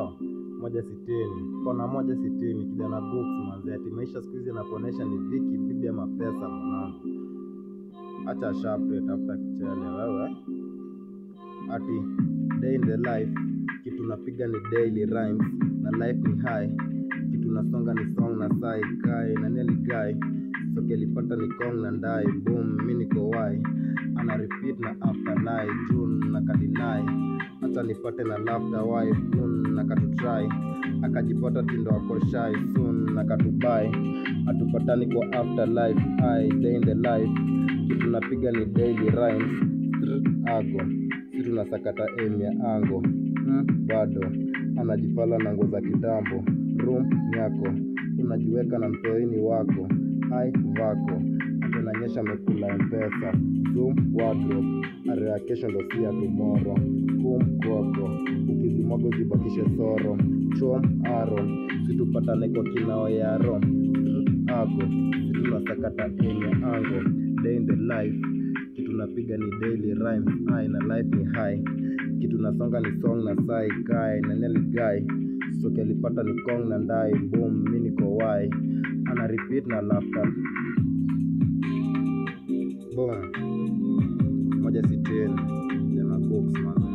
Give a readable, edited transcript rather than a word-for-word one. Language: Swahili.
leo 160 kona 160 kijana Gooks manze, ati maisha siku hizi yanakuonesha ni viki bibi ama pesa mwanangu. Acha sharp tafuta kichele wewe. Ati day in the life, kitu napiga ni daily rhymes na life ni high, kitu nasonga ni song na sai kai na neli guy soke lipata ni kong na ndai boom mimi niko wai ana repeat na after lie June na kadinai hata nipate na laughter wife June na katu try akajipata tindo wako shy soon na katubai atupatani kwa after life I day in the life, kitu napiga ni daily rhymes ago kitu nasakata aim ya ango bado anajifala na nguo za kitambo room yako unajiweka na mtoini wako ai vako ananyesha mekula mpesa zoom wardrobe area kesho ndo si ya tomorrow koko ukizimwago zibakishe soro chom aro situpatane kwa kinao ya ro ako kitu nasakata aim ya ango day in the life, kitu napiga ni daily rhymes I na life ni high, kitu nasonga ni song na sai kai na neli guy soke alipata ni kong na ndai boom mimi niko wai ana repeat na laughter boom 160 jana Gooks man.